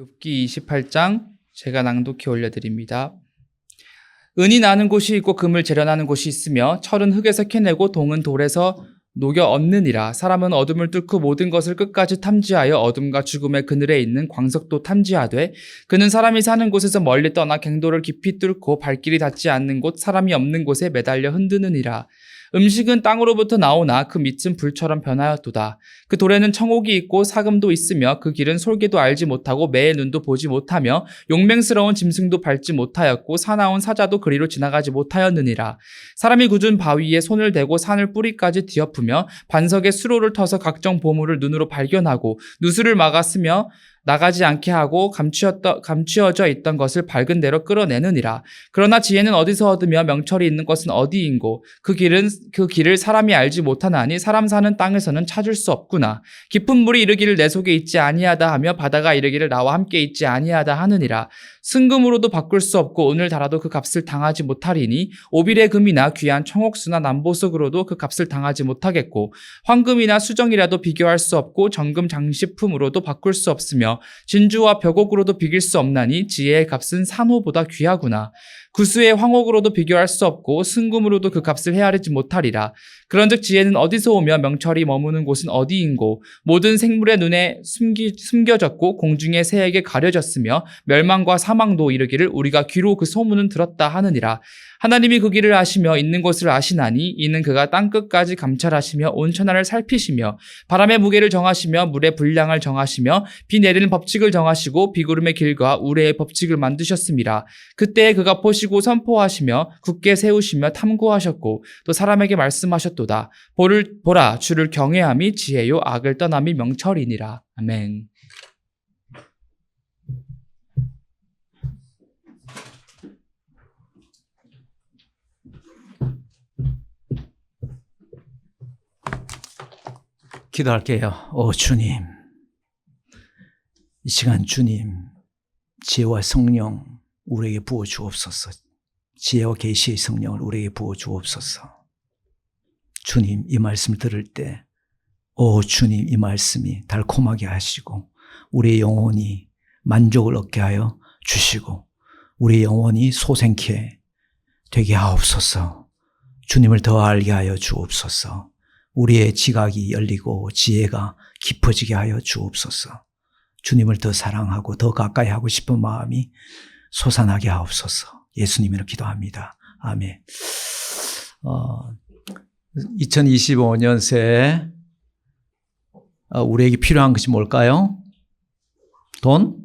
욥기 28장 제가 낭독해 올려드립니다. 은이 나는 곳이 있고 금을 재련하는 곳이 있으며 철은 흙에서 캐내고 동은 돌에서 녹여 얻느니라. 사람은 어둠을 뚫고 모든 것을 끝까지 탐지하여 어둠과 죽음의 그늘에 있는 광석도 탐지하되 그는 사람이 사는 곳에서 멀리 떠나 갱도를 깊이 뚫고 발길이 닿지 않는 곳 사람이 없는 곳에 매달려 흔드느니라. 음식은 땅으로부터 나오나 그 밑은 불처럼 변하였도다. 그 돌에는 청옥이 있고 사금도 있으며 그 길은 솔개도 알지 못하고 매의 눈도 보지 못하며 용맹스러운 짐승도 밟지 못하였고 사나운 사자도 그리로 지나가지 못하였느니라. 사람이 굳은 바위에 손을 대고 산을 뿌리까지 뒤엎으며 반석에 수로를 터서 각종 보물을 눈으로 발견하고 누수를 막았으며 나가지 않게 하고 감추어져 있던 것을 밝은 대로 끌어내느니라. 그러나 지혜는 어디서 얻으며 명철이 있는 것은 어디인고 그 길을 사람이 알지 못하나니 사람 사는 땅에서는 찾을 수 없구나. 깊은 물이 이르기를 내 속에 있지 아니하다 하며 바다가 이르기를 나와 함께 있지 아니하다 하느니라. 승금으로도 바꿀 수 없고 은을 달아도 그 값을 당하지 못하리니 오빌의 금이나 귀한 청옥수나 남보석으로도 그 값을 당하지 못하겠고 황금이나 수정이라도 비교할 수 없고 정금 장식품으로도 바꿀 수 없으며 진주와 벽옥으로도 비길 수 없나니 지혜의 값은 산호보다 귀하구나. 구수의 황옥으로도 비교할 수 없고 승금으로도 그 값을 헤아리지 못하리라. 그런즉 지혜는 어디서 오며 명철이 머무는 곳은 어디인고 모든 생물의 눈에 숨겨졌고 공중의 새에게 가려졌으며 멸망과 사망도 이르기를 우리가 귀로 그 소문은 들었다 하느니라. 하나님이 그 길을 아시며 있는 곳을 아시나니 이는 그가 땅끝까지 감찰하시며 온 천하를 살피시며 바람의 무게를 정하시며 물의 분량을 정하시며 비 내리는 법칙을 정하시고 비구름의 길과 우레의 법칙을 만드셨음이라. 그때에 그가 보시고 선포하시며 굳게 세우시며 탐구하셨고 또 사람에게 말씀하셨도다. 보라 주를 경외함이 지혜요 악을 떠남이 명철이니라. 아멘. 기도할게요. 주님, 이 시간 주님 지혜와 성령 우리에게 부어 주옵소서. 지혜와 계시의 성령을 우리에게 부어 주옵소서. 주님, 이 말씀을 들을 때 주님, 이 말씀이 달콤하게 하시고 우리의 영혼이 만족을 얻게 하여 주시고 우리의 영혼이 소생케 되게 하옵소서. 주님을 더 알게 하여 주옵소서. 우리의 지각이 열리고 지혜가 깊어지게 하여 주옵소서. 주님을 더 사랑하고 더 가까이 하고 싶은 마음이 솟아나게 하옵소서. 예수님으로 기도합니다. 아멘. 2025년 새해 우리에게 필요한 것이 뭘까요? 돈?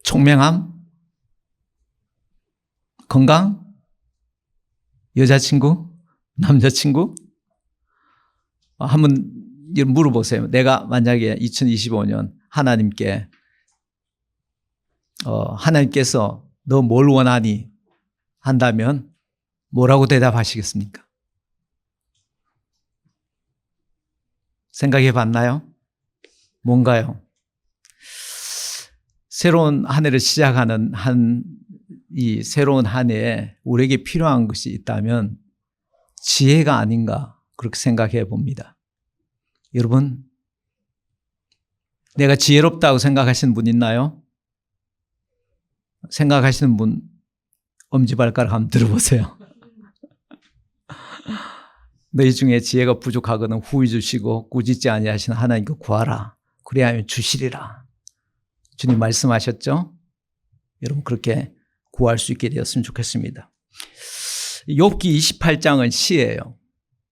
총명함? 건강? 여자친구? 남자친구? 한번 물어보세요. 내가 만약에 2025년 하나님께 하나님께서 너 뭘 원하니? 한다면 뭐라고 대답하시겠습니까? 생각해 봤나요? 뭔가요? 새로운 한 해를 시작하는 이 새로운 한 해에 우리에게 필요한 것이 있다면 지혜가 아닌가 그렇게 생각해 봅니다. 여러분, 내가 지혜롭다고 생각하시는 분 있나요? 생각하시는 분 엄지발가락 한번 들어보세요. 너희 중에 지혜가 부족하거든 후히 주시고 꾸짖지 아니하시는 하나님께 구하라. 그래야 주시리라. 주님 말씀하셨죠? 여러분 그렇게 구할 수 있게 되었으면 좋겠습니다. 욥기 28장은 시예요.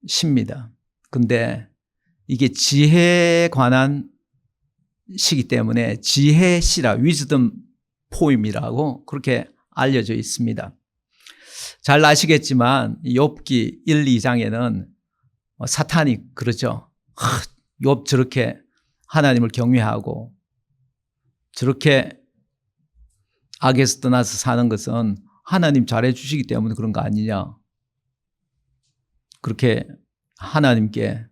시입니다. 근데 이게 지혜에 관한 시기 때문에 지혜시라, 위즈덤 포임이라고 그렇게 알려져 있습니다. 잘 아시겠지만 욥기 1, 2장에는 사탄이 그러죠. 욥 저렇게 하나님을 경외하고 저렇게 악에서 떠나서 사는 것은 하나님 잘해 주시기 때문에 그런 거 아니냐. 그렇게 하나님께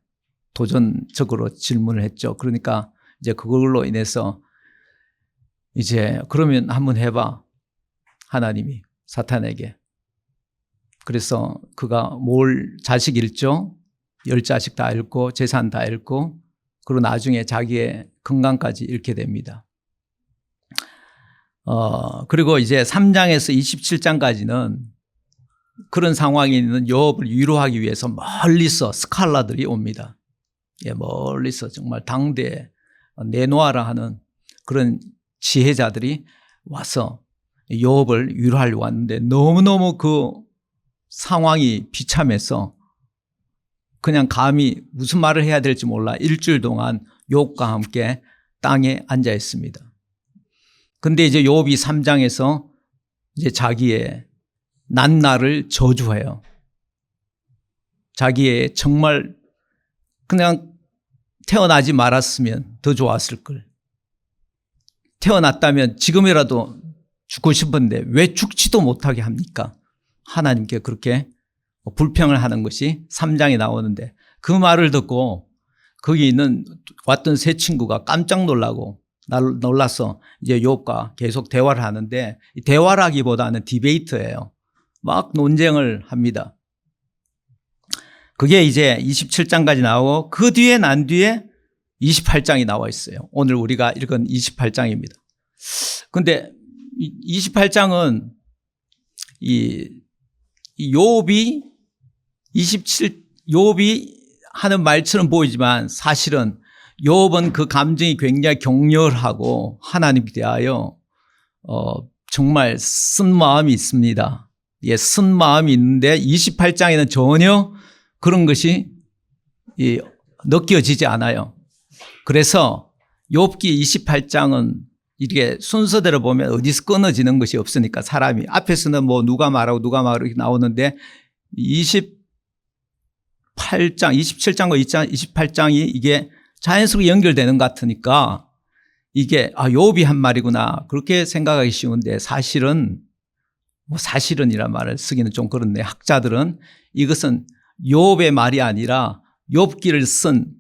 도전적으로 질문을 했죠. 그러니까 이제 그걸로 인해서 이제 그러면 한번 해봐. 하나님이 사탄에게. 그래서 그가 자식 잃죠. 10자식 다 잃고 재산 다 잃고 그리고 나중에 자기의 건강까지 잃게 됩니다. 그리고 이제 3장에서 27장까지는 그런 상황에 있는 욥을 위로하기 위해서 멀리서 스칼라들이 옵니다. 예, 멀리서 정말 당대에 내놓아라 하는 그런 지혜자들이 와서 욥을 위로하려고 왔는데 너무너무 그 상황이 비참해서 그냥 감히 무슨 말을 해야 될지 몰라 일주일 동안 욥과 함께 땅에 앉아 있습니다. 근데 이제 욥이 3장에서 이제 자기의 난날을 저주해요. 자기의 정말 그냥 태어나지 말았으면 더 좋았을 걸. 태어났다면 지금이라도 죽고 싶은데 왜 죽지도 못하게 합니까? 하나님께 그렇게 불평을 하는 것이 3장에 나오는데 그 말을 듣고 거기 있는 왔던 세 친구가 깜짝 놀라서 이제 욥과 계속 대화를 하는데 대화라기보다는 디베이트예요. 막 논쟁을 합니다. 그게 이제 27장까지 나오고 그 뒤에 난 뒤에 28장이 나와 있어요. 오늘 우리가 읽은 28장입니다. 근데 28장은 이 욥이 하는 말처럼 보이지만 사실은 욥은 그 감정이 굉장히 격렬하고 하나님에 대하여 정말 쓴 마음이 있습니다. 예, 쓴 마음이 있는데 28장에는 전혀 그런 것이 느껴지지 않아요. 그래서 욥기 28장은 이렇게 순서대로 보면 어디서 끊어지는 것이 없으니까 사람이 앞에서는 뭐 누가 말하고 이렇게 나오는데 27장과 28장이 이게 자연스럽게 연결되는 것 같으니까 이게 욥이 한 말이구나 그렇게 생각하기 쉬운데 사실은 사실은이란 말을 쓰기는 좀 그렇네. 학자들은 이것은 욥의 말이 아니라 욥기를 쓴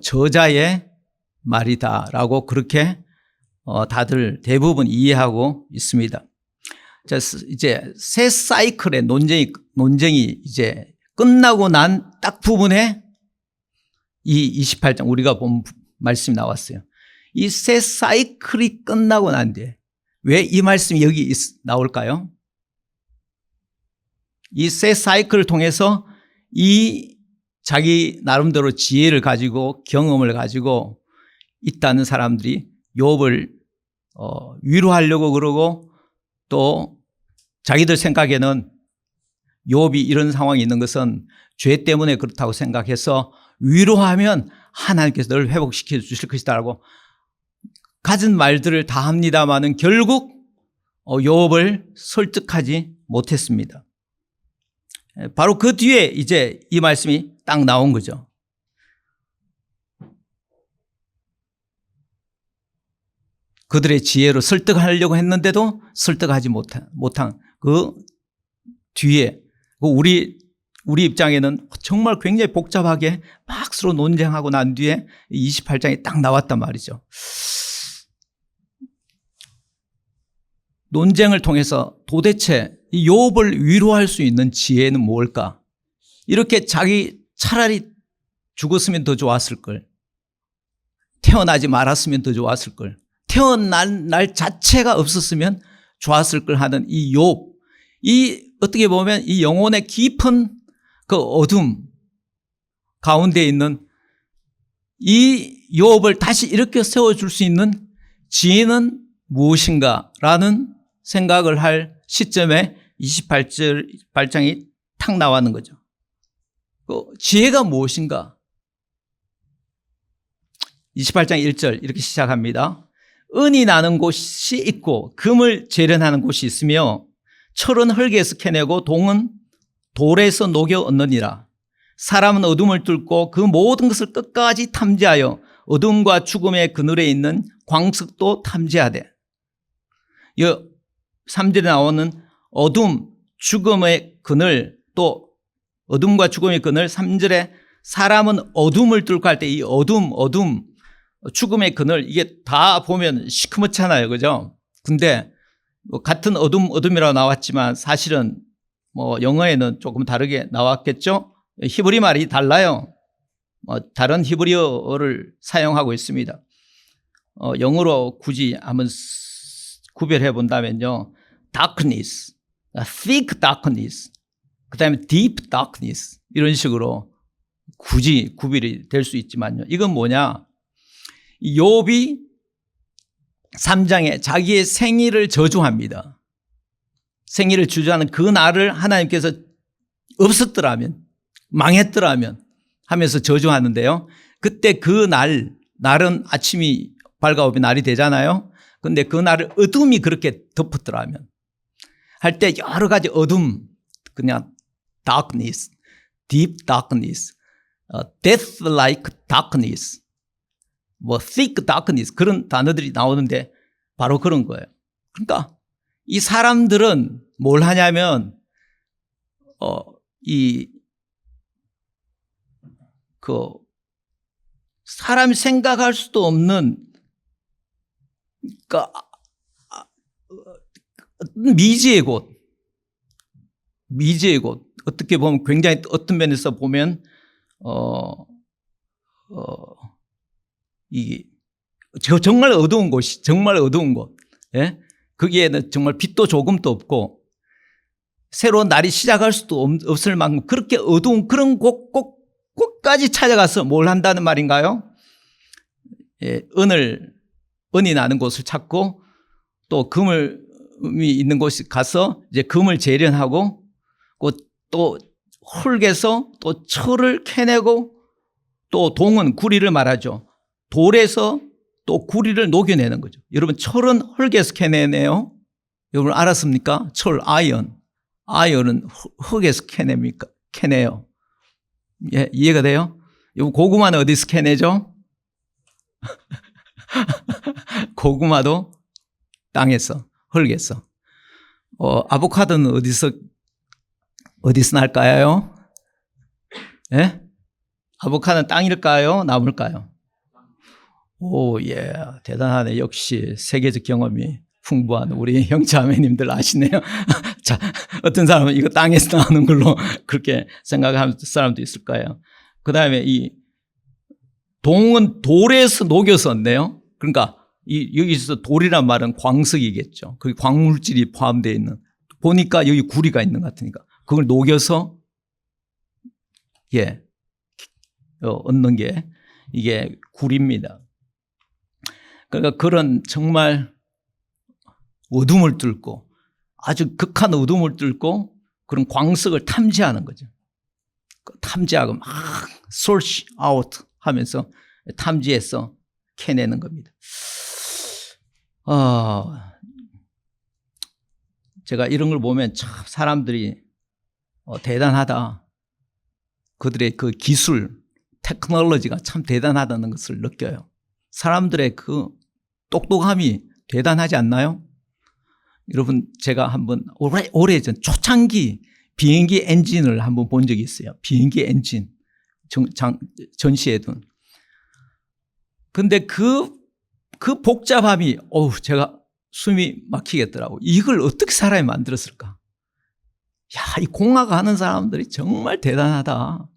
저자의 말이다라고 그렇게 다들 대부분 이해하고 있습니다. 자, 이제 새 사이클의 논쟁이 이제 끝나고 난 딱 부분에 이 28장 우리가 본 말씀이 나왔어요. 이 새 사이클이 끝나고 난 뒤에 왜 이 말씀이 여기 나올까요? 이 새 사이클을 통해서 이 자기 나름대로 지혜를 가지고 경험을 가지고 있다는 사람들이 욥을 위로하려고 그러고 또 자기들 생각에는 욥이 이런 상황이 있는 것은 죄 때문에 그렇다고 생각해서 위로하면 하나님께서 널 회복시켜 주실 것이다라고 가진 말들을 다 합니다마는 결국 욥을 설득하지 못했습니다. 바로 그 뒤에 이제 이 말씀이 딱 나온 거죠. 그들의 지혜로 설득하려고 했는데도 설득하지 못한 그 뒤에 우리 입장에는 정말 굉장히 복잡하게 막 서로 논쟁하고 난 뒤에 28장이 딱 나왔단 말이죠. 논쟁을 통해서 도대체 이 욥을 위로할 수 있는 지혜는 뭘까? 이렇게 자기 차라리 죽었으면 더 좋았을 걸. 태어나지 말았으면 더 좋았을 걸. 태어난 날 자체가 없었으면 좋았을 걸 하는 이 욥. 이 어떻게 보면 이 영혼의 깊은 그 어둠 가운데 있는 이 욥을 다시 일으켜 세워줄 수 있는 지혜는 무엇인가라는 생각을 할 시점에 28장이 탁 나왔는 거죠. 그 지혜가 무엇인가? 28장 1절 이렇게 시작합니다. 은이 나는 곳이 있고 금을 재련하는 곳이 있으며 철은 흙에서 캐내고 동은 돌에서 녹여 얻느니라. 사람은 어둠을 뚫고 그 모든 것을 끝까지 탐지하여 어둠과 죽음의 그늘에 있는 광석도 탐지하되. 3절에 나오는 어둠, 죽음의 그늘, 또 어둠과 죽음의 그늘. 3절에 사람은 어둠을 뚫고 할 때 이 어둠, 죽음의 그늘, 이게 다 보면 시커멓잖아요. 그죠? 근데 같은 어둠이라고 나왔지만 사실은 영어에는 조금 다르게 나왔겠죠? 히브리 말이 달라요. 다른 히브리어를 사용하고 있습니다. 영어로 굳이 한번 구별해 본다면요. darkness, thick darkness, 그 다음에 deep darkness 이런 식으로 굳이 구별이 될 수 있지만요. 이건 뭐냐? 욥이 3장에 자기의 생일을 저주합니다. 생일을 저주하는 그 날을 하나님께서 없었더라면, 망했더라면 하면서 저주하는데요. 그때 그 날은 아침이 밝아오면 날이 되잖아요. 근데 그 날을 어둠이 그렇게 덮었더라면 할 때 여러 가지 어둠, 그냥 darkness, deep darkness, death like darkness, thick darkness 그런 단어들이 나오는데 바로 그런 거예요. 그러니까 이 사람들은 뭘 하냐면 사람이 생각할 수도 없는 그러니까 미지의 곳 어떻게 보면 굉장히 어떤 면에서 보면 정말 어두운 곳이 정말 어두운 곳. 예? 거기에는 정말 빛도 조금도 없고 새로운 날이 시작할 수도 없을 만큼 그렇게 어두운 그런 곳까지 찾아가서 뭘 한다는 말인가요? 예, 은이 나는 곳을 찾고 또 금이 있는 곳에 가서 이제 금을 재련하고 또 흙에서 또 철을 캐내고 또 동은 구리를 말하죠. 돌에서 또 구리를 녹여내는 거죠. 여러분 철은 흙에서 캐내네요. 여러분 알았습니까? 철, 아이언은 흙에서 캐내요. 예, 이해가 돼요? 여러분 고구마는 어디서 캐내죠? 고구마도 땅에서, 흙에서. 아보카도는 어디서 날까요? 예? 아보카도는 땅일까요? 나무일까요? 오, 예. 대단하네. 역시 세계적 경험이 풍부한 우리 형제자매님들 아시네요. 자, 어떤 사람은 이거 땅에서 나오는 걸로 그렇게 생각하는 사람도 있을 거예요. 그 다음에 이 동은 돌에서 녹여서인데요. 그러니까 여기서 돌이란 말은 광석이겠죠. 그 광물질이 포함되어 있는. 보니까 여기 구리가 있는 것 같으니까 그걸 녹여서 얻는 게 이게 구리입니다. 그러니까 그런 정말 어둠을 뚫고 아주 극한 어둠을 뚫고 그런 광석을 탐지하는 거죠. 탐지하고 막 search out 하면서 탐지해서 캐내는 겁니다. 제가 이런 걸 보면 참 사람들이 대단하다. 그들의 그 기술, 테크놀로지가 참 대단하다는 것을 느껴요. 사람들의 그 똑똑함이 대단하지 않나요? 여러분 제가 한번 오래전 초창기 비행기 엔진을 한번 본 적이 있어요. 비행기 엔진 전시해 둔. 근데 그 복잡함이 제가 숨이 막히겠더라고요. 이걸 어떻게 사람이 만들었을까? 야, 이 공학 하는 사람들이 정말 대단하다.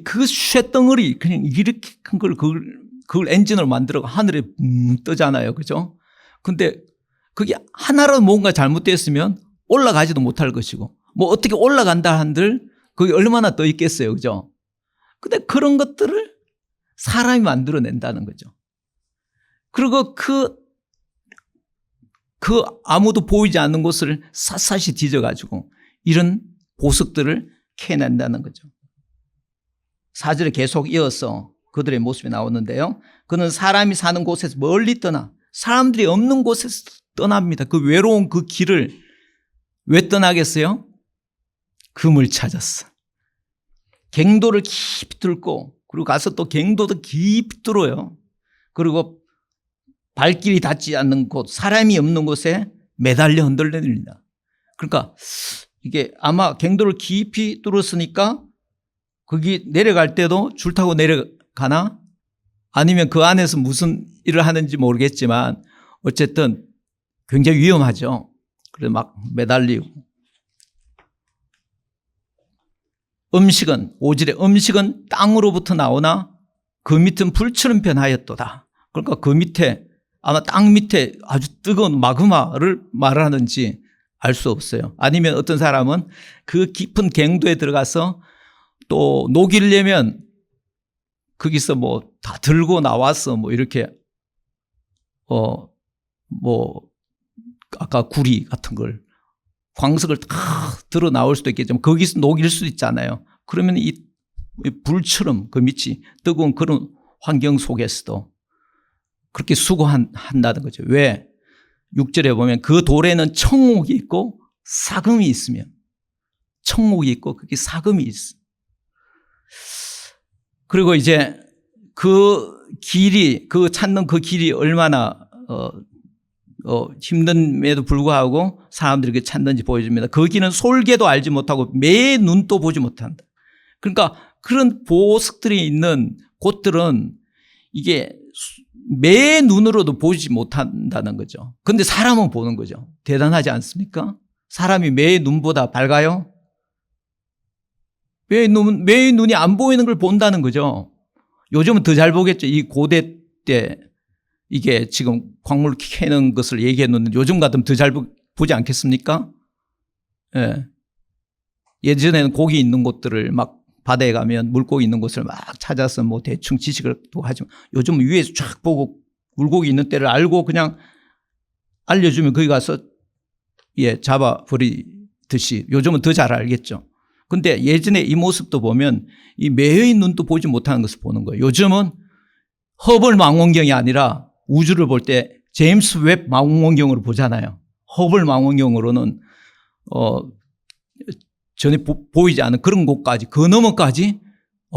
그 쇳덩어리 그냥 이렇게 큰 걸 그걸 엔진으로 만들어 하늘에 뜨잖아요. 그죠? 근데 그게 하나라도 뭔가 잘못됐으면 올라가지도 못할 것이고 뭐 어떻게 올라간다 한들 그게 얼마나 떠 있겠어요. 그죠? 근데 그런 것들을 사람이 만들어낸다는 거죠. 그리고 그 아무도 보이지 않는 곳을 샅샅이 뒤져가지고 이런 보석들을 캐낸다는 거죠. 4절에 계속 이어서 그들의 모습이 나오는데요. 그는 사람이 사는 곳에서 멀리 떠나 사람들이 없는 곳에서 떠납니다. 그 외로운 그 길을 왜 떠나겠어요? 금을 찾았어. 갱도를 깊이 뚫고 그리고 가서 또 갱도도 깊이 뚫어요. 그리고 발길이 닿지 않는 곳, 사람이 없는 곳에 매달려 흔들립니다. 그러니까 이게 아마 갱도를 깊이 뚫었으니까 거기 내려갈 때도 줄 타고 내려가나? 아니면 그 안에서 무슨 일을 하는지 모르겠지만 어쨌든 굉장히 위험하죠. 그래서 막 매달리고. 음식은 5절에 음식은 땅으로부터 나오나 그 밑은 불처럼 변하였도다. 그러니까 그 밑에 아마 땅 밑에 아주 뜨거운 마그마를 말하는지 알 수 없어요. 아니면 어떤 사람은 그 깊은 갱도에 들어가서 또 녹이려면 거기서 뭐 다 들고 나와서 뭐 이렇게 뭐 아까 구리 같은 걸 광석을 다 들어 나올 수도 있겠지만 거기서 녹일 수도 있잖아요. 그러면 이 불처럼 그 밑이 뜨거운 그런 환경 속에서도 그렇게 수고한다는 거죠. 왜? 6절에 보면 그 돌에는 청옥이 있고 사금이 있으며 청옥이 있고 그게 사금이 있어. 그리고 이제 그 길이 찾는 그 길이 얼마나 힘듦에도 불구하고 사람들에게 찾는지 보여줍니다. 그 길은 솔개도 알지 못하고 매 눈도 보지 못한다. 그러니까 그런 보석들이 있는 곳들은 이게 매 눈으로도 보지 못한다는 거죠. 그런데 사람은 보는 거죠. 대단하지 않습니까? 사람이 매 눈보다 밝아요? 매 눈이 안 보이는 걸 본다는 거죠. 요즘은 더 잘 보겠죠. 이 고대 때 이게 지금 광물 캐는 것을 얘기해 놓는 요즘 같으면 더 잘 보지 않겠습니까? 예. 예전에는 고기 있는 곳들을 막 바다에 가면 물고기 있는 곳을 막 찾아서 뭐 대충 지식을 또 하지만 요즘은 위에서 쫙 보고 물고기 있는 때를 알고 그냥 알려주면 거기 가서 잡아버리듯이 요즘은 더 잘 알겠죠. 근데 예전에 이 모습도 보면 이 매의 눈도 보지 못하는 것을 보는 거예요. 요즘은 허블 망원경이 아니라 우주를 볼 때 제임스 웹 망원경으로 보잖아요. 허블 망원경으로는 전혀 보이지 않은 그런 곳까지 그 너머까지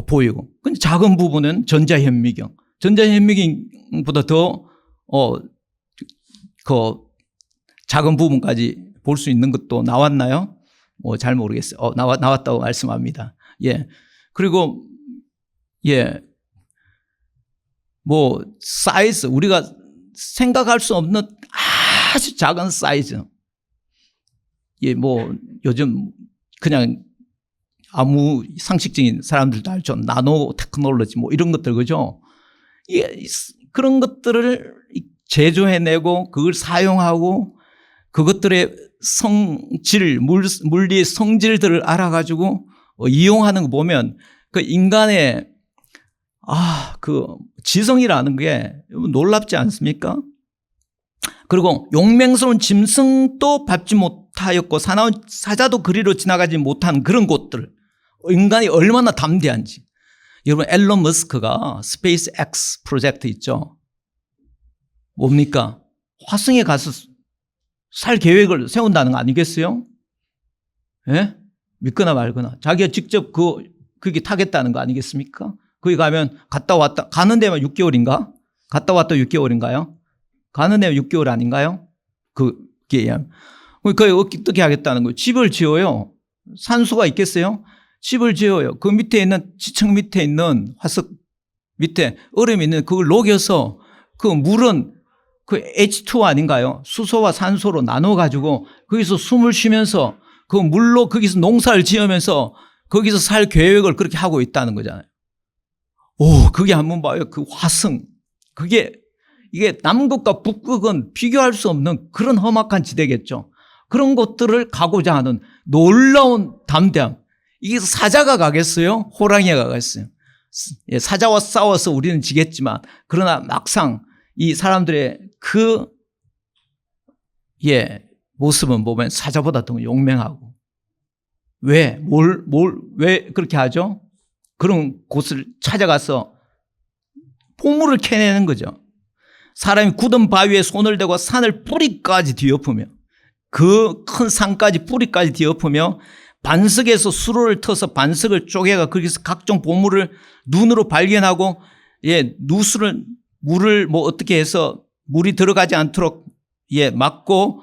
보이고. 근데 작은 부분은 전자현미경. 전자현미경보다 더 그 작은 부분까지 볼 수 있는 것도 나왔나요? 잘 모르겠어요. 나왔다고 말씀합니다. 예. 그리고 뭐 사이즈 우리가 생각할 수 없는 아주 작은 사이즈. 뭐 요즘 그냥 아무 상식적인 사람들도 알죠. 나노 테크놀로지 뭐 이런 것들 그죠? 그런 것들을 제조해내고 그걸 사용하고 그것들의 성질, 물리의 성질들을 알아가지고 이용하는 거 보면 그 인간의 그 지성이라는 게 놀랍지 않습니까? 그리고 용맹스러운 짐승도 밟지 못하였고 사나운 사자도 그리로 지나가지 못한 그런 곳들 인간이 얼마나 담대한지. 여러분 앨런 머스크가 스페이스 X 프로젝트 있죠. 뭡니까? 화성에 가서 살 계획을 세운다는 거 아니겠어요? 예? 믿거나 말거나 자기가 직접 그게 타겠다는 거 아니겠습니까? 거기 가면 갔다 왔다 가는 데만 6개월인가? 갔다 왔다 6개월인가요? 가는 데만 6개월 아닌가요? 그게 어떻게 하겠다는 거예요? 집을 지어요. 산소가 있겠어요? 집을 지어요. 그 밑에 있는 지층 밑에 있는 화석 밑에 얼음이 있는 그걸 녹여서 그 물은 그 H2 아닌가요? 수소와 산소로 나눠 가지고 거기서 숨을 쉬면서 그 물로 거기서 농사를 지으면서 거기서 살 계획을 그렇게 하고 있다는 거잖아요. 그게 한번 봐요. 그 화성. 이게 남극과 북극은 비교할 수 없는 그런 험악한 지대겠죠. 그런 것들을 가고자 하는 놀라운 담대함. 이게 사자가 가겠어요? 호랑이가 가겠어요? 사자와 싸워서 우리는 지겠지만 그러나 막상 이 사람들의 모습은 보면 사자보다 더 용맹하고. 왜 그렇게 하죠? 그런 곳을 찾아가서 보물을 캐내는 거죠. 사람이 굳은 바위에 손을 대고 산을 뿌리까지 뒤엎으며 그 큰 산까지 뿌리까지 뒤엎으며 반석에서 수로를 터서 반석을 쪼개가 거기서 각종 보물을 눈으로 발견하고 물을 뭐 어떻게 해서 물이 들어가지 않도록 막고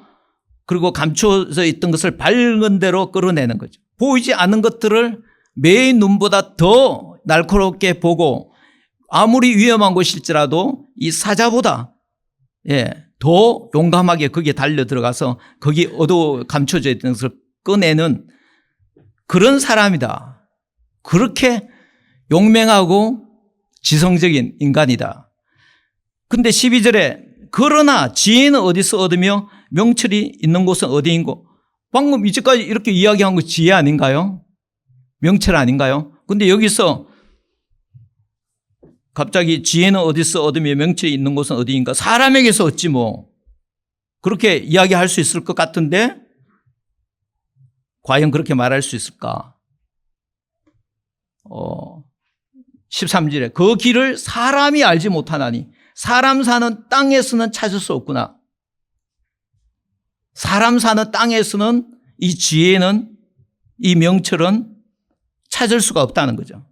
그리고 감춰져 있던 것을 밝은 대로 끌어내는 거죠. 보이지 않는 것들을 매의 눈보다 더 날카롭게 보고 아무리 위험한 곳일지라도 이 사자보다 더 용감하게 거기에 달려 들어가서 거기 감춰져 있던 것을 꺼내는 그런 사람이다. 그렇게 용맹하고 지성적인 인간이다. 근데 12절에 그러나 지혜는 어디서 얻으며 명철이 있는 곳은 어디인고? 방금 이제까지 이렇게 이야기한 거 지혜 아닌가요? 명철 아닌가요? 근데 여기서 갑자기 지혜는 어디서 얻으며 명철이 있는 곳은 어디인가? 사람에게서 얻지 뭐. 그렇게 이야기할 수 있을 것 같은데 과연 그렇게 말할 수 있을까? 13절에 그 길을 사람이 알지 못하나니 사람 사는 땅에서는 찾을 수 없구나. 사람 사는 땅에서는 이 지혜는, 이 명철은 찾을 수가 없다는 거죠.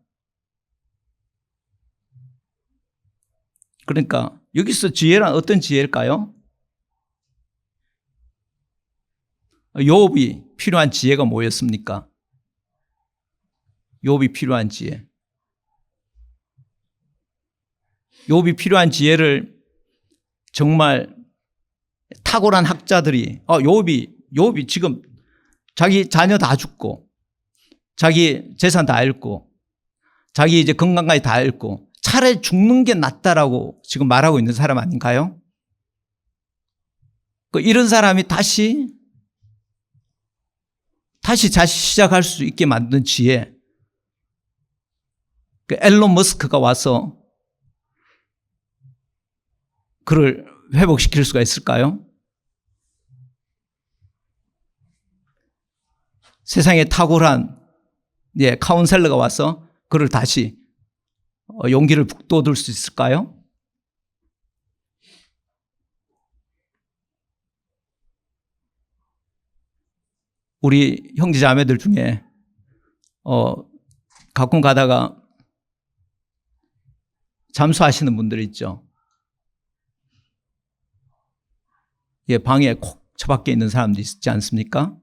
그러니까 여기서 지혜란 어떤 지혜일까요? 욥이 필요한 지혜가 뭐였습니까? 욥이 필요한 지혜. 욥이 필요한 지혜를 정말 탁월한 학자들이 욥이 지금 자기 자녀 다 죽고 자기 재산 다 잃고 자기 이제 건강까지 다 잃고 차라리 죽는 게 낫다라고 지금 말하고 있는 사람 아닌가요? 이런 사람이 다시 시작할 수 있게 만든 지혜. 앨런 머스크가 와서 그를 회복시킬 수가 있을까요? 세상에 탁월한 카운셀러가 와서 그를 다시 용기를 북돋을 수 있을까요? 우리 형제 자매들 중에 가끔 가다가 잠수하시는 분들 있죠. 방에 콕 처박혀 있는 사람도 있지 않습니까?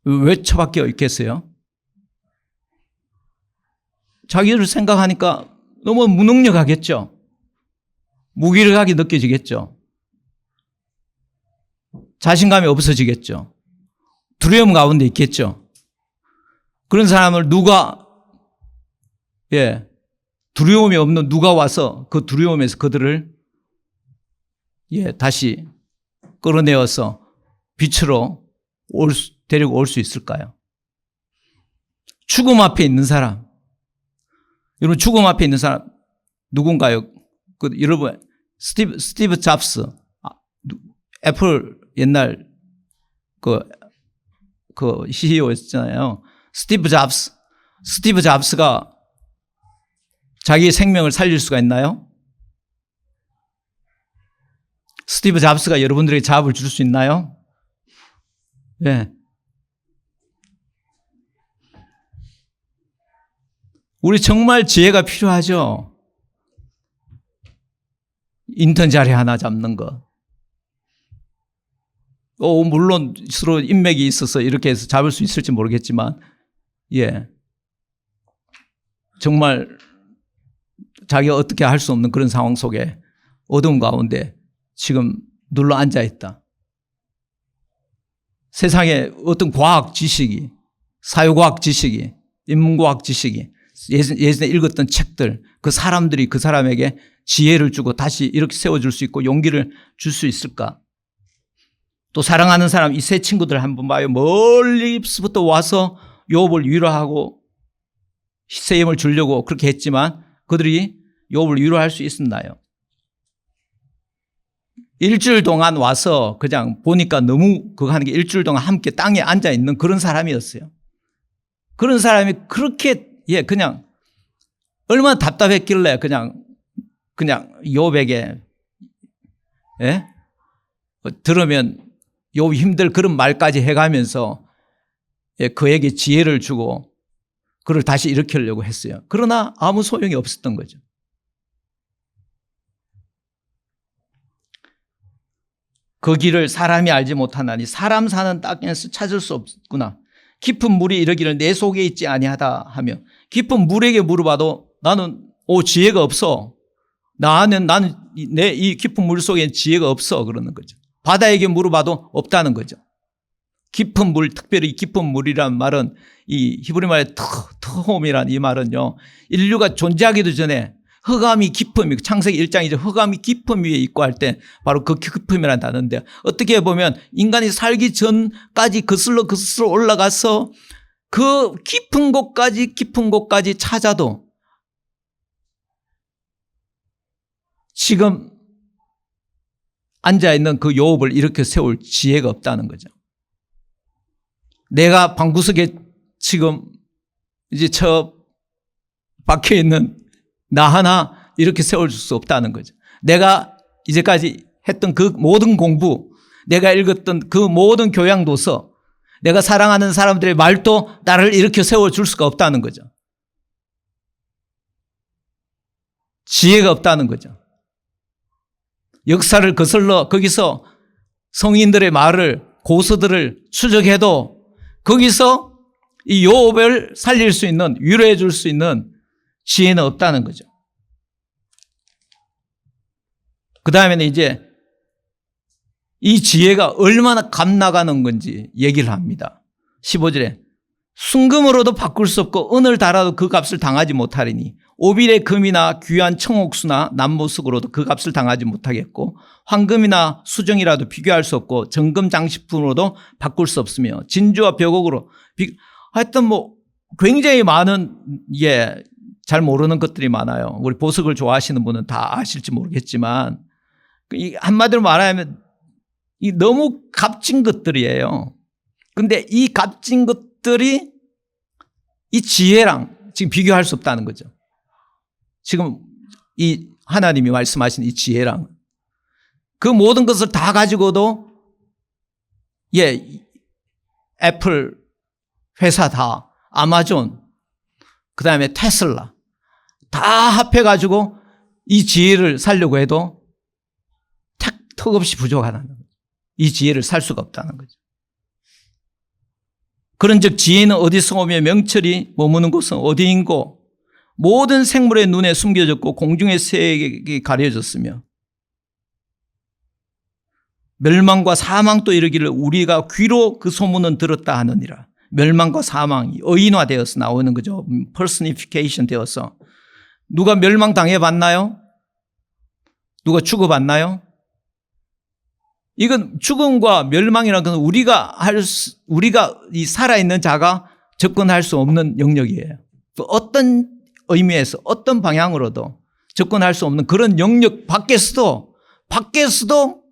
왜 처박혀 있겠어요? 자기를 생각하니까 너무 무능력하겠죠. 무기력하게 느껴지겠죠. 자신감이 없어지겠죠. 두려움 가운데 있겠죠. 그런 사람을 두려움이 없는 누가 와서 그 두려움에서 그들을 다시 끌어내어서 빛으로 데리고 올 수 있을까요? 죽음 앞에 있는 사람. 여러분, 죽음 앞에 있는 사람 누군가요? 여러분, 스티브 잡스, 애플 옛날 그 CEO였잖아요. 스티브 잡스가 자기의 생명을 살릴 수가 있나요? 스티브 잡스가 여러분들에게 잡을 줄 수 있나요? 네. 우리 정말 지혜가 필요하죠. 인턴 자리 하나 잡는 거. 물론 서로 인맥이 있어서 이렇게 해서 잡을 수 있을지 모르겠지만, 정말 자기가 어떻게 할 수 없는 그런 상황 속에 어두운 가운데 지금 눌러 앉아 있다. 세상에 어떤 과학 지식이, 사회과학 지식이, 인문과학 지식이, 예전에 읽었던 책들, 그 사람들이 그 사람에게 지혜를 주고 다시 이렇게 세워줄 수 있고 용기를 줄 수 있을까? 또 사랑하는 사람, 이 세 친구들 한번 봐요. 멀리서부터 와서 욥을 위로하고 새 힘을 주려고 그렇게 했지만 그들이 욥을 위로할 수 있었나요? 일주일 동안 와서 그냥 보니까 너무 그거 하는 게 일주일 동안 함께 땅에 앉아 있는 그런 사람이었어요. 그런 사람이 그렇게 그냥 얼마나 답답했길래 그냥 욥에게 들으면 욥이 힘들 그런 말까지 해가면서 그에게 지혜를 주고 그를 다시 일으키려고 했어요. 그러나 아무 소용이 없었던 거죠. 그 길을 사람이 알지 못하나니 사람 사는 땅에서 찾을 수 없구나. 깊은 물이 이르기를 내 속에 있지 아니하다 하며 깊은 물에게 물어봐도 나는 지혜가 없어. 나는 내 이 깊은 물 속에 지혜가 없어 그러는 거죠. 바다에게 물어봐도 없다는 거죠. 깊은 물, 특별히 깊은 물이란 말은 이 히브리 말의 트홈이란 이 말은요, 인류가 존재하기도 전에 흑암이 깊음, 창세기 1장이죠. 흑암이 깊음 위에 있고 할 때 바로 그 깊음이라는 단어인데, 어떻게 보면 인간이 살기 전까지 거슬러 올라가서 그 깊은 곳까지 찾아도 지금 앉아있는 그 요업을 이렇게 세울 지혜가 없다는 거죠. 내가 방구석에 지금 이제 박혀 있는 나 하나 이렇게 세울 수 없다는 거죠. 내가 이제까지 했던 그 모든 공부, 내가 읽었던 그 모든 교양도서, 내가 사랑하는 사람들의 말도 나를 이렇게 세워줄 수가 없다는 거죠. 지혜가 없다는 거죠. 역사를 거슬러 거기서 성인들의 말을, 고서들을 추적해도 거기서 이 요업을 살릴 수 있는, 위로해 줄 수 있는 지혜는 없다는 거죠. 그 다음에는 이제 이 지혜가 얼마나 값 나가는 건지 얘기를 합니다. 15절에 순금으로도 바꿀 수 없고 은을 달아도 그 값을 당하지 못하리니 오빌의 금이나 귀한 청옥수나 남모석으로도 그 값을 당하지 못하겠고 황금이나 수정이라도 비교할 수 없고 정금 장식품으로도 바꿀 수 없으며 진주와 벽옥으로 하여튼 뭐 굉장히 많은 잘 모르는 것들이 많아요. 우리 보석을 좋아하시는 분은 다 아실지 모르겠지만 한마디로 말하면 이 너무 값진 것들이에요. 근데 이 값진 것들이 이 지혜랑 지금 비교할 수 없다는 거죠. 지금 이 하나님이 말씀하신 이 지혜랑 그 모든 것을 다 가지고도 애플 회사 다, 아마존, 그 다음에 테슬라 다 합해가지고 이 지혜를 살려고 해도 턱없이 부족하다는 거죠. 이 지혜를 살 수가 없다는 거죠. 그런즉 지혜는 어디서 오며 명철이 머무는 곳은 어디인고 모든 생물의 눈에 숨겨졌고 공중의 새에게 가려졌으며 멸망과 사망도 이르기를 우리가 귀로 그 소문은 들었다 하느니라. 멸망과 사망이 의인화되어서 나오는 거죠. personification 되어서. 누가 멸망당해 봤나요? 누가 죽어봤나요? 이건 죽음과 멸망이라는 건 우리가 이 살아있는 자가 접근할 수 없는 영역이에요. 어떤 의미에서 어떤 방향으로도 접근할 수 없는 그런 영역 밖에서도 거기에서도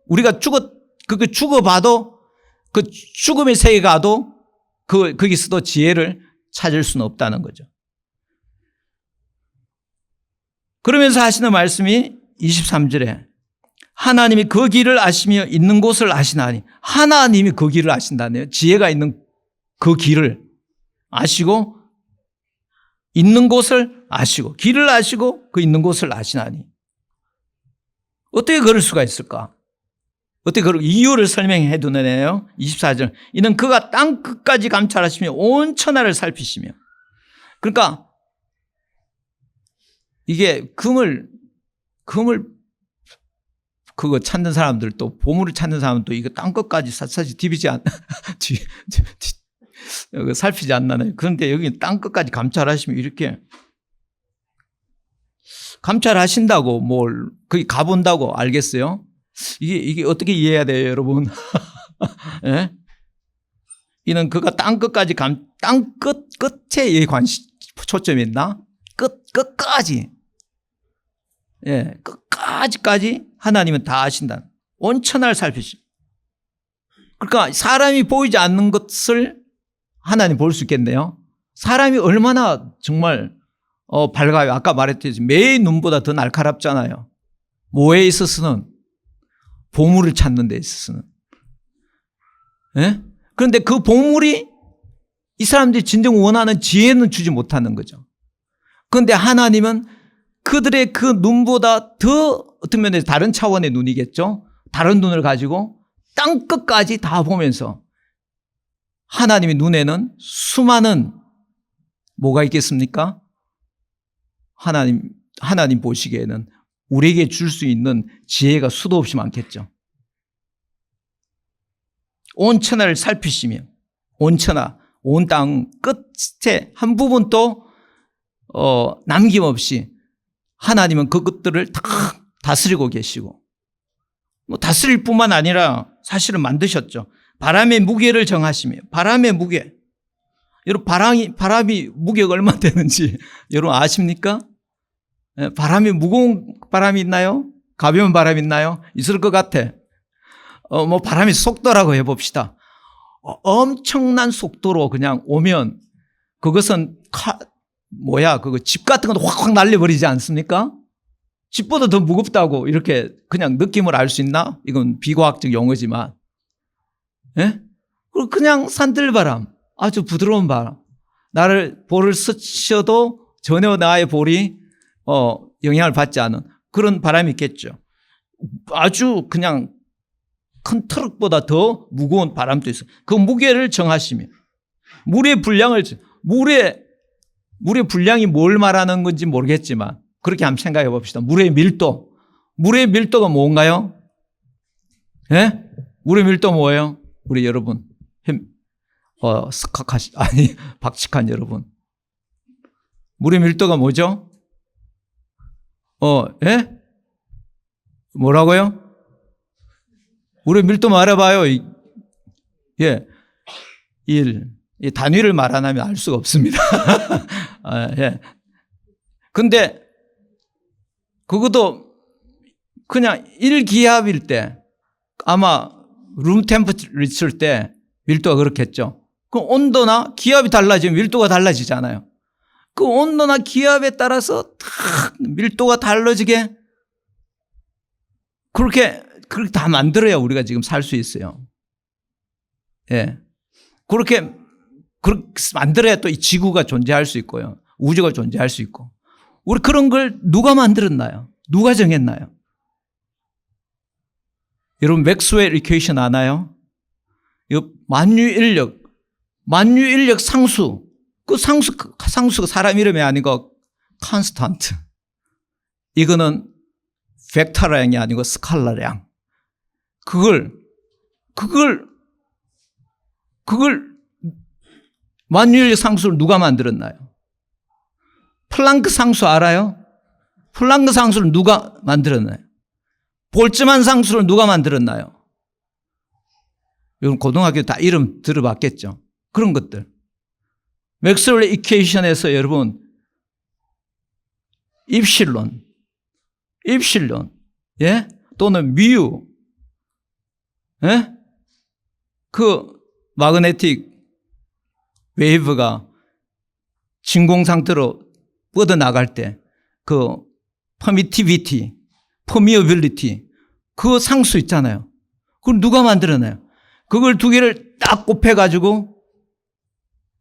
우리가 죽어봐도 그 죽음의 세계에 가도 거기서도 지혜를 찾을 수는 없다는 거죠. 그러면서 하시는 말씀이 23절에 하나님이 그 길을 아시며 있는 곳을 아시나니 하나님이 그 길을 아신다네요. 지혜가 있는 그 길을 아시고 있는 곳을 아시고 길을 아시고 그 있는 곳을 아시나니 어떻게 그럴 수가 있을까? 어떻게 그럴 이유를 설명해 두네요. 24절 이는 그가 땅 끝까지 감찰하시며 온 천하를 살피시며 그러니까 이게 금을 그거 찾는 사람들 또 보물을 찾는 사람도 이거 땅 끝까지 사실 살피지 않나요? 그런데 여기 땅 끝까지 감찰하시면 이렇게 감찰하신다고 거기 가본다고 알겠어요? 이게 어떻게 이해해야 돼요, 여러분? 예? 이는 그가 땅 끝까지 땅 끝에 초점이 있나? 끝까지. 예, 끝까지까지 하나님은 다 아신다. 온 천하를 살피시. 그러니까 사람이 보이지 않는 것을 하나님 볼 수 있겠네요. 사람이 얼마나 정말 밝아요. 아까 말했듯이 매의 눈보다 더 날카롭잖아요. 뭐에 있어서는 보물을 찾는 데 있어서는. 예? 그런데 그 보물이 이 사람들이 진정 원하는 지혜는 주지 못하는 거죠. 그런데 하나님은 그들의 그 눈보다 더 어떤 면에서 다른 차원의 눈이겠죠. 다른 눈을 가지고 땅 끝까지 다 보면서 하나님의 눈에는 수많은 뭐가 있겠습니까? 하나님 하나님 보시기에는 우리에게 줄 수 있는 지혜가 수도 없이 많겠죠. 온 천하를 살피시며 온 천하, 온 땅 끝에 한 부분도 남김없이 하나님은 그것들을 다 다스리고 계시고, 뭐 다스릴 뿐만 아니라 사실은 만드셨죠. 바람의 무게를 정하시며, 바람의 무게. 여러분, 바람이 무게가 얼마 되는지 여러분 아십니까? 바람이 무거운 바람이 있나요? 가벼운 바람이 있나요? 있을 것 같아. 뭐 바람의 속도라고 해봅시다. 엄청난 속도로 그냥 오면 그것은 그거 집 같은 것도 확확 날려버리지 않습니까? 집보다 더 무겁다고 이렇게 그냥 느낌을 알 수 있나? 이건 비과학적 용어지만. 예? 그냥 산들바람, 아주 부드러운 바람. 볼을 스쳐도 전혀 나의 볼이 영향을 받지 않은 그런 바람이 있겠죠. 아주 그냥 큰 트럭보다 더 무거운 바람도 있어요. 그 무게를 정하시며, 물의 분량이 뭘 말하는 건지 모르겠지만 그렇게 한번 생각해 봅시다. 물의 밀도가 뭔가요? 예? 물의 밀도 뭐예요? 우리 여러분, 박식한 여러분, 물의 밀도가 뭐죠? 예? 뭐라고요? 물의 밀도 말해봐요. 예. 1. 이 단위를 말 안 하면 알 수가 없습니다. 예. 근데, 그것도 그냥 1기압일 때, 아마 룸 템퍼처일 때 밀도가 그렇겠죠. 그 온도나 기압이 달라지면 밀도가 달라지잖아요. 그 온도나 기압에 따라서 탁 밀도가 달라지게 그렇게 다 만들어야 우리가 지금 살 수 있어요. 예. 그렇게 만들어야 또 이 지구가 존재할 수 있고요. 우주가 존재할 수 있고. 우리 그런 걸 누가 만들었나요? 누가 정했나요? 여러분, 맥스웰 이퀘이션 아나요? 만유인력 상수. 그 상수가 사람 이름이 아니고 컨스탄트. 이거는 벡터량이 아니고 스칼라량. 그걸 만유인력 상수를 누가 만들었나요? 플랑크 상수 알아요? 플랑크 상수를 누가 만들었나요? 볼츠만 상수를 누가 만들었나요? 여러분 고등학교 다 이름 들어봤겠죠? 그런 것들. 맥스웰 이퀘이션에서 여러분 입실론, 예? 또는 뮤, 예? 그 마그네틱 웨이브가 진공 상태로 뻗어나갈 때 그 퍼미어빌리티 그 상수 있잖아요. 그걸 누가 만들어내요? 그걸 두 개를 딱 곱해가지고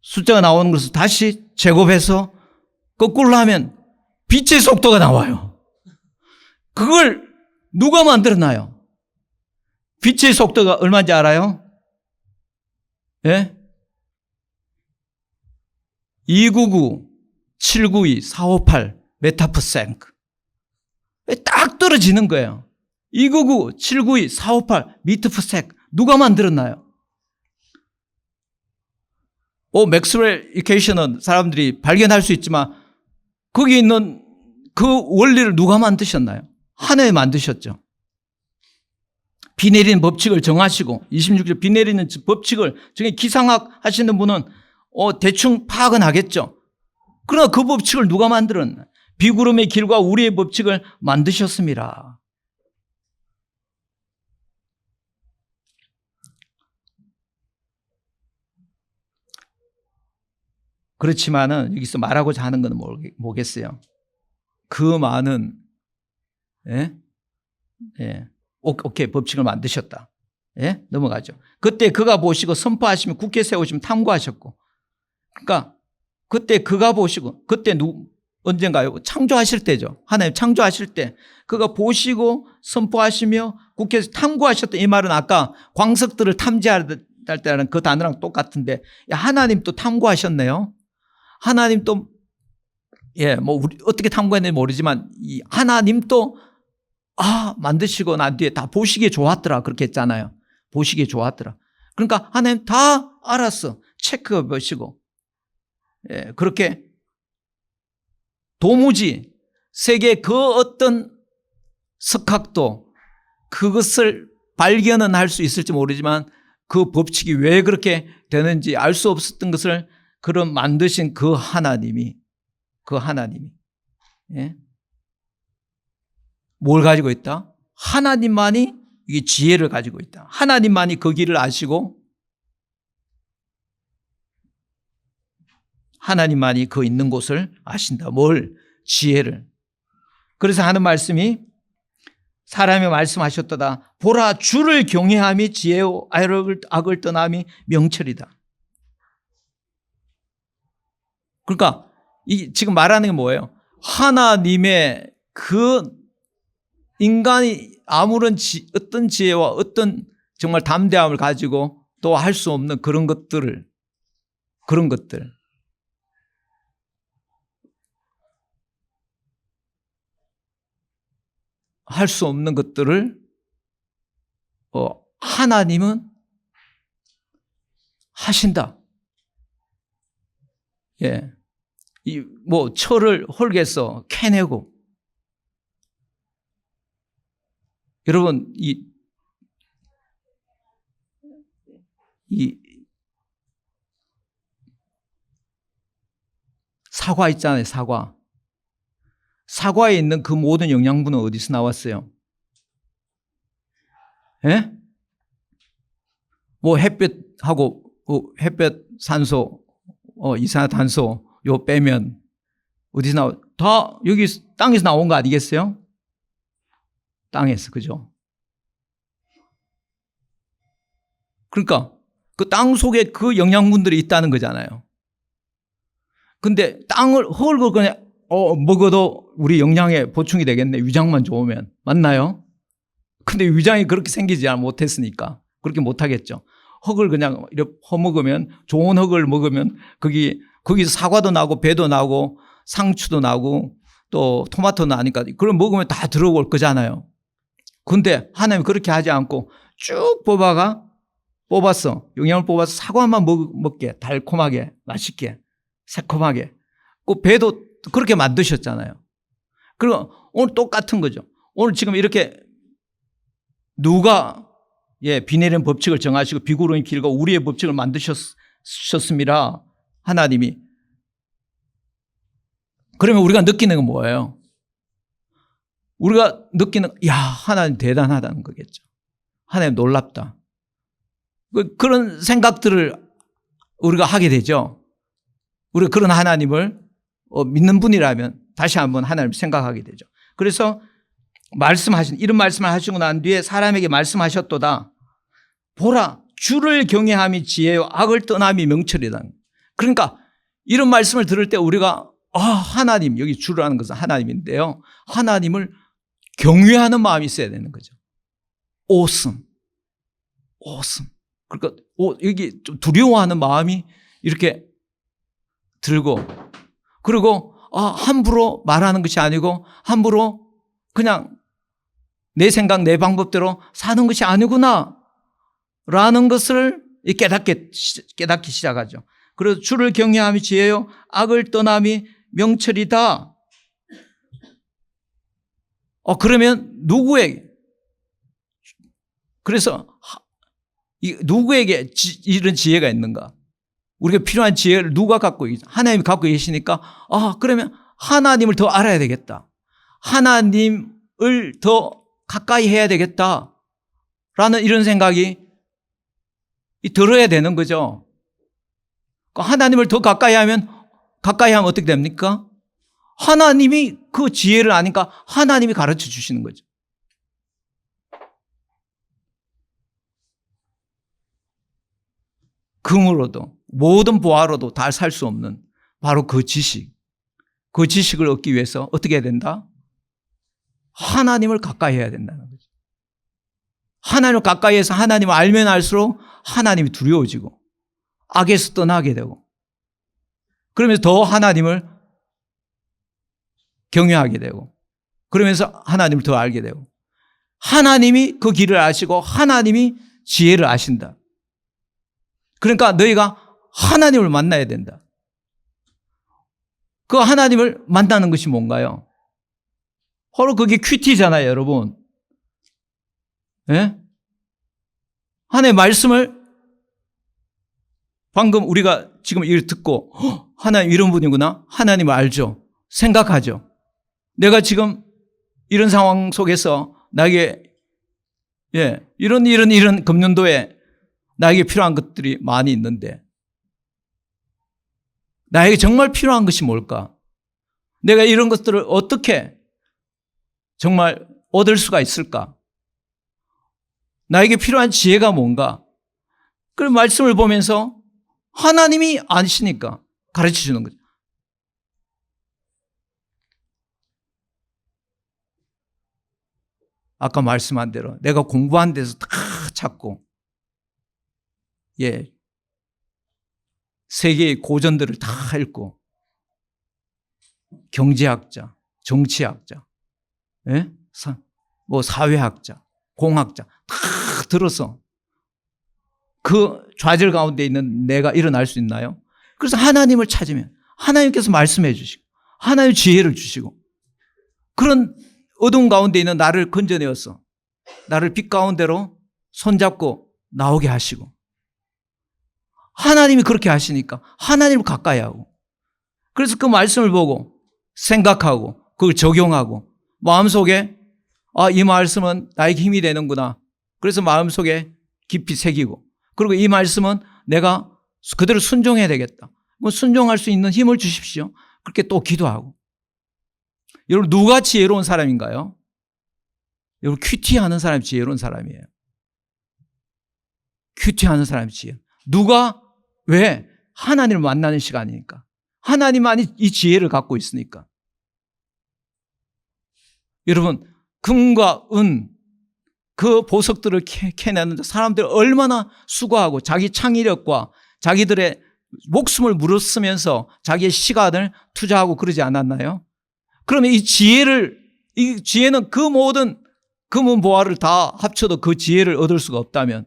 숫자가 나오는 것을 다시 제곱해서 거꾸로 하면 빛의 속도가 나와요. 그걸 누가 만들어놔요? 빛의 속도가 얼마인지 알아요? 예? 299, 792, 458 메타퍼센크. 딱 떨어지는 거예요. 299, 792, 458 미터퍼센크. 누가 만들었나요? 맥스웰 이퀘이션은 사람들이 발견할 수 있지만 거기 있는 그 원리를 누가 만드셨나요? 하나에 만드셨죠. 비 내리는 법칙을 정하시고 26절 비 내리는 법칙을 정해 기상학 하시는 분은 대충 파악은 하겠죠. 그러나 그 법칙을 누가 만들었나요? 비구름의 길과 우리의 법칙을 만드셨습니다. 그렇지만은 여기서 말하고자 하는 건 뭐겠어요? 그 많은 오케이 법칙을 만드셨다. 예? 넘어가죠. 그때 그가 보시고 선포하시면 국회 세우시면 탐구하셨고, 그러니까 그때 그가 보시고 그때 언젠가요? 창조하실 때죠. 하나님 창조하실 때 그가 보시고 선포하시며 국회에서 탐구하셨다. 이 말은 아까 광석들을 탐지할 때라는 그 단어랑 똑같은데, 하나님 또 탐구하셨네요. 하나님 또 뭐 우리 어떻게 탐구했는지 모르지만 이 하나님도 만드시고 난 뒤에 다 보시기에 좋았더라 그렇게 했잖아요. 보시기에 좋았더라. 그러니까 하나님 다 알았어. 체크해 보시고 그렇게 도무지 세계 그 어떤 석학도 그것을 발견은 할 수 있을지 모르지만 그 법칙이 왜 그렇게 되는지 알 수 없었던 것을 그런 만드신 그 하나님이 뭘 가지고 있다? 하나님만이 이 지혜를 가지고 있다. 하나님만이 그 길을 아시고 하나님만이 그 있는 곳을 아신다. 뭘? 지혜를. 그래서 하는 말씀이 사람이 말씀하셨도다. 보라 주를 경외함이 지혜요 악을 떠남이 명철이다. 그러니까 지금 말하는 게 뭐예요? 하나님의 그 인간이 아무런 어떤 지혜와 어떤 정말 담대함을 가지고 또 할 수 없는 그런 것들 할 수 없는 것들을 하나님은 하신다. 철을 헐게서 캐내고 여러분 이 사과 있잖아요. 사과에 있는 그 모든 영양분은 어디서 나왔어요? 햇볕하고 햇볕 산소 이산화탄소 요 빼면 어디서 나와? 다 여기 땅에서 나온 거 아니겠어요? 땅에서, 그죠? 그러니까 그 땅 속에 그 영양분들이 있다는 거잖아요. 근데 땅을 헐고 그냥 먹어도 우리 영양에 보충이 되겠네. 위장만 좋으면. 맞나요? 근데 위장이 그렇게 생기지 못했으니까 그렇게 못하겠죠. 흙을 그냥 이렇게 허먹으면, 좋은 흙을 먹으면 거기서 사과도 나고 배도 나고 상추도 나고 또 토마토도 나니까 그걸 먹으면 다 들어올 거잖아요. 근데 하나님 그렇게 하지 않고 쭉 뽑았어. 영양을 뽑아서 사과만 먹게, 달콤하게, 맛있게, 새콤하게. 그 배도 그렇게 만드셨잖아요. 그리고 오늘 똑같은 거죠. 오늘 지금 이렇게 누가 비내리는 법칙을 정하시고 비구름이 길고 우리의 법칙을 만드셨습니다. 하나님이. 그러면 우리가 느끼는 건 뭐예요? 우리가 느끼는 하나님 대단하다는 거겠죠. 하나님 놀랍다. 그런 생각들을 우리가 하게 되죠. 우리가 그런 하나님을 믿는 분이라면 다시 한번 하나님을 생각하게 되죠. 그래서 이런 말씀을 하시고 난 뒤에 사람에게 말씀하셨도다. 보라 주를 경외함이 지혜요 악을 떠남이 명철이다. 그러니까 이런 말씀을 들을 때 우리가 하나님, 여기 주라는 것은 하나님인데요. 하나님을 경외하는 마음이 있어야 되는 거죠. awesome. 그러니까 여기 좀 두려워하는 마음이 이렇게 들고, 그리고 함부로 말하는 것이 아니고 함부로 그냥 내 생각 내 방법대로 사는 것이 아니구나 라는 것을 깨닫기 시작하죠. 그래서 주를 경외함이 지혜요 악을 떠남이 명철이다. 그러면 누구에게 이런 지혜가 있는가? 우리가 필요한 지혜를 누가 갖고 하나님이 갖고 계시니까 그러면 하나님을 더 알아야 되겠다. 하나님을 더 가까이 해야 되겠다. 라는 이런 생각이 들어야 되는 거죠. 하나님을 더 가까이 하면 어떻게 됩니까? 하나님이 그 지혜를 아니까 하나님이 가르쳐 주시는 거죠. 금으로도 모든 보화로도 다 살 수 없는 바로 그 지식을 얻기 위해서 어떻게 해야 된다? 하나님을 가까이 해야 된다는 거죠. 하나님을 가까이 해서 하나님을 알면 알수록 하나님이 두려워지고 악에서 떠나게 되고, 그러면서 더 하나님을 경외하게 되고 그러면서 하나님을 더 알게 되고 하나님이 그 길을 아시고 하나님이 지혜를 아신다. 그러니까 너희가 하나님을 만나야 된다. 그 하나님을 만나는 것이 뭔가요? 바로 그게 큐티잖아요, 여러분. 예? 하나님의 말씀을 방금 우리가 지금 이걸 듣고 하나님 이런 분이구나. 하나님을 알죠. 생각하죠. 내가 지금 이런 상황 속에서 나에게 이런 금년도에 나에게 필요한 것들이 많이 있는데 나에게 정말 필요한 것이 뭘까? 내가 이런 것들을 어떻게 정말 얻을 수가 있을까? 나에게 필요한 지혜가 뭔가? 그 말씀을 보면서 하나님이 아시니까 가르쳐 주는 거죠. 아까 말씀한 대로 내가 공부한 데서 다 찾고 세계의 고전들을 다 읽고 경제학자, 정치학자, 사회학자, 공학자 다 들어서 그 좌절 가운데 있는 내가 일어날 수 있나요? 그래서 하나님을 찾으면 하나님께서 말씀해 주시고 하나님 지혜를 주시고 그런 어두운 가운데 있는 나를 건져내어서 나를 빛 가운데로 손잡고 나오게 하시고 하나님이 그렇게 하시니까 하나님을 가까이 하고 그래서 그 말씀을 보고 생각하고 그걸 적용하고 마음속에 이 말씀은 나에게 힘이 되는구나. 그래서 마음속에 깊이 새기고 그리고 이 말씀은 내가 그대로 순종해야 되겠다. 순종할 수 있는 힘을 주십시오. 그렇게 또 기도하고. 여러분 누가 지혜로운 사람인가요? 여러분 큐티하는 사람이 지혜로운 사람이에요. 큐티하는 사람이 지혜. 누가? 왜? 하나님을 만나는 시간이니까. 하나님만이 이 지혜를 갖고 있으니까. 여러분 금과 은 그 보석들을 캐내는데 사람들이 얼마나 수고하고 자기 창의력과 자기들의 목숨을 물었으면서 자기의 시간을 투자하고 그러지 않았나요? 그러면 이 지혜는 그 모든 금은보화를 다 합쳐도 그 지혜를 얻을 수가 없다면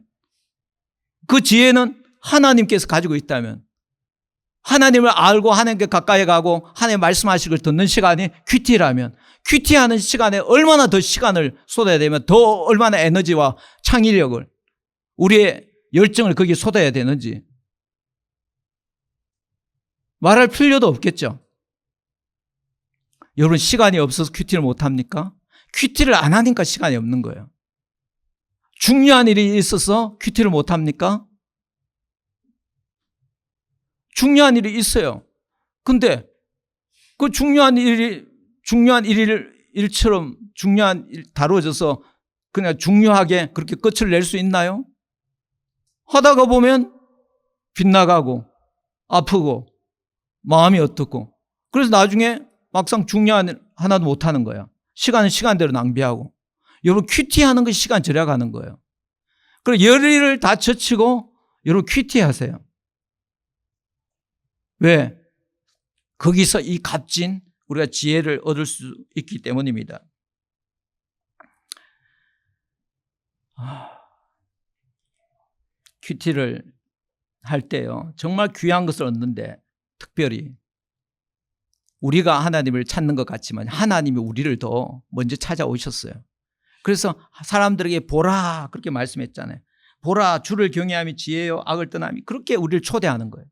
그 지혜는 하나님께서 가지고 있다면 하나님을 알고 하나님께 가까이 가고 하나님 말씀하실 걸 듣는 시간이 큐티라면 큐티하는 시간에 얼마나 더 시간을 쏟아야 되면 더 얼마나 에너지와 창의력을 우리의 열정을 거기에 쏟아야 되는지 말할 필요도 없겠죠. 여러분 시간이 없어서 큐티를 못합니까? 큐티를 안 하니까 시간이 없는 거예요. 중요한 일이 있어서 큐티를 못합니까? 중요한 일이 있어요. 근데 그 중요한 일처럼 중요한 일 다뤄져서 그냥 중요하게 그렇게 끝을 낼 수 있나요? 하다가 보면 빗나가고 아프고 마음이 어떻고 그래서 나중에 막상 중요한 일 하나도 못하는 거야. 시간은 시간대로 낭비하고 여러분 큐티하는 것이 시간 절약하는 거예요. 그리고 열일을 다 젖히고 여러분 큐티하세요. 왜? 거기서 이 값진 우리가 지혜를 얻을 수 있기 때문입니다. 큐티를 할 때요. 정말 귀한 것을 얻는데 특별히 우리가 하나님을 찾는 것 같지만 하나님이 우리를 더 먼저 찾아오셨어요. 그래서 사람들에게 보라 그렇게 말씀했잖아요. 보라 주를 경외함이 지혜요 악을 떠남이 그렇게 우리를 초대하는 거예요.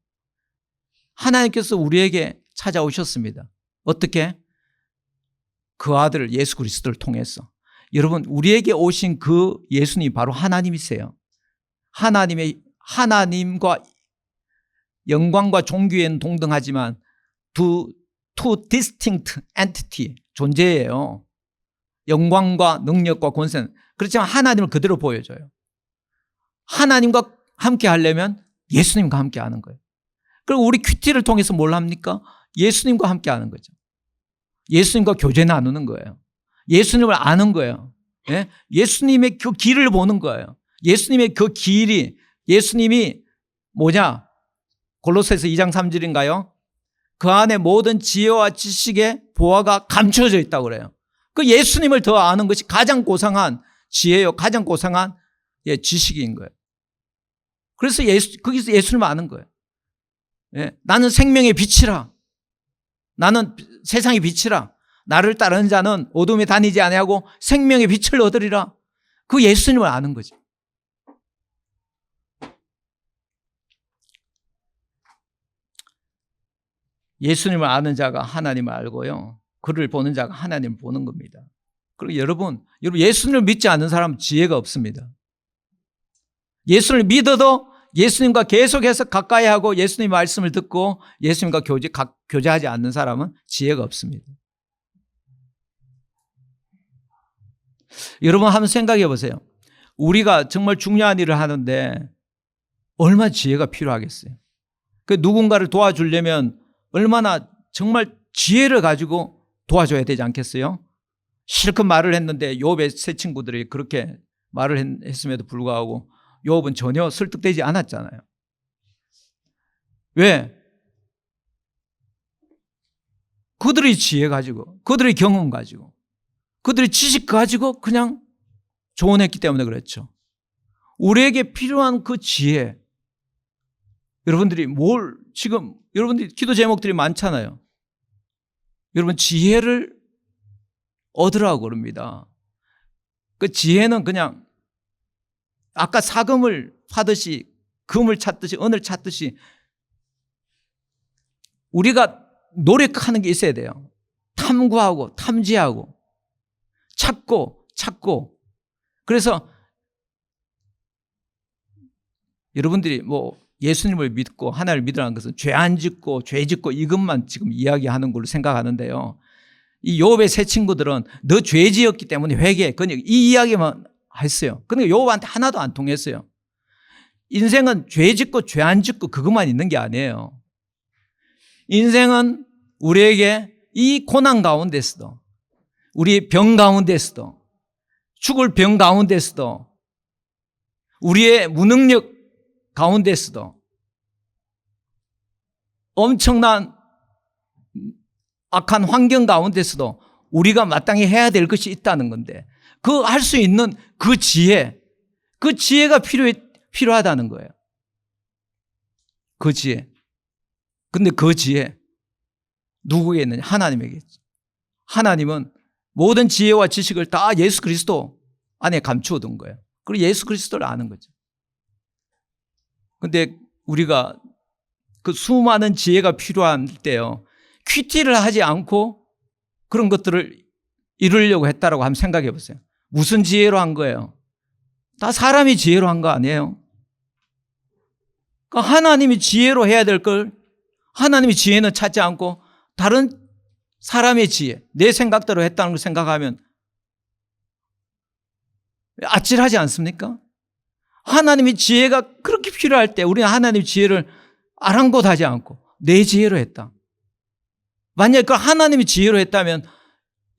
하나님께서 우리에게 찾아오셨습니다. 어떻게? 그 아들 예수 그리스도를 통해서. 여러분 우리에게 오신 그 예수님이 바로 하나님이세요. 하나님과 영광과 존귀에는 동등하지만 two distinct entity 존재예요. 영광과 능력과 권세는 그렇지만 하나님을 그대로 보여줘요. 하나님과 함께 하려면 예수님과 함께 하는 거예요. 그리고 우리 큐티를 통해서 뭘 합니까? 예수님과 함께 하는 거죠. 예수님과 교제 나누는 거예요. 예수님을 아는 거예요. 예수님의 그 길을 보는 거예요. 예수님의 그 길이 예수님이 뭐냐? 골로새서 2장 3절인가요? 그 안에 모든 지혜와 지식의 보화가 감춰져 있다고 그래요. 그 예수님을 더 아는 것이 가장 고상한 지혜요, 가장 고상한 지식인 거예요. 그래서 거기서 예수님을 아는 거예요. 예, 나는 생명의 빛이라. 나는 세상의 빛이라. 나를 따르는 자는 어둠에 다니지 아니하고 생명의 빛을 얻으리라. 그 예수님을 아는 거지. 예수님을 아는 자가 하나님을 알고요, 그를 보는 자가 하나님을 보는 겁니다. 그리고 여러분 예수님을 믿지 않는 사람은 지혜가 없습니다. 예수님을 믿어도 예수님과 계속해서 가까이 하고 예수님 말씀을 듣고 예수님과 교제하지 않는 사람은 지혜가 없습니다. 여러분 한번 생각해 보세요. 우리가 정말 중요한 일을 하는데 얼마나 지혜가 필요하겠어요. 그 누군가를 도와주려면 얼마나 정말 지혜를 가지고 도와줘야 되지 않겠어요? 실컷 말을 했는데 욥의 세 친구들이 그렇게 말을 했음에도 불구하고 욥은 전혀 설득되지 않았잖아요. 왜? 그들의 지혜 가지고, 그들의 경험 가지고, 그들의 지식 가지고 그냥 조언했기 때문에 그렇죠. 우리에게 필요한 그 지혜, 여러분들이 지금 여러분들이 기도 제목들이 많잖아요. 여러분 지혜를 얻으라고 그럽니다. 그 지혜는 그냥 아까 사금을 파듯이 금을 찾듯이 은을 찾듯이 우리가 노력하는 게 있어야 돼요. 탐구하고 탐지하고 찾고 그래서 여러분들이 예수님을 믿고 하나님을 믿으라는 것은 죄 안 짓고 죄 짓고 이것만 지금 이야기하는 걸로 생각하는데요. 이 욥의 세 친구들은 너 죄 지었기 때문에 회개해. 그냥 이 이야기만 했어요. 그러니까 욥한테 하나도 안 통했어요. 인생은 죄 짓고 죄 안 짓고 그것만 있는 게 아니에요. 인생은 우리에게 이 고난 가운데서도, 우리의 병 가운데서도, 죽을 병 가운데서도, 우리의 무능력 가운데서도, 엄청난 악한 환경 가운데서도 우리가 마땅히 해야 될 것이 있다는 건데, 그 할 수 있는 그 지혜가 필요하다는 거예요. 그 지혜. 근데 그 지혜 누구에게 있느냐? 하나님에게 있죠. 하나님은 모든 지혜와 지식을 다 예수 그리스도 안에 감추어 둔 거예요. 그리고 예수 그리스도를 아는 거죠. 근데 우리가 그 수많은 지혜가 필요한 때요, 퀴티를 하지 않고 그런 것들을 이루려고 했다라고 한번 생각해 보세요. 무슨 지혜로 한 거예요? 다 사람이 지혜로 한 거 아니에요? 그러니까 하나님이 지혜로 해야 될 걸 하나님이 지혜는 찾지 않고 다른 사람의 지혜, 내 생각대로 했다는 걸 생각하면 아찔하지 않습니까? 하나님의 지혜가 그렇게 필요할 때 우리는 하나님의 지혜를 아랑곳하지 않고 내 지혜로 했다. 만약에 그 하나님의 지혜로 했다면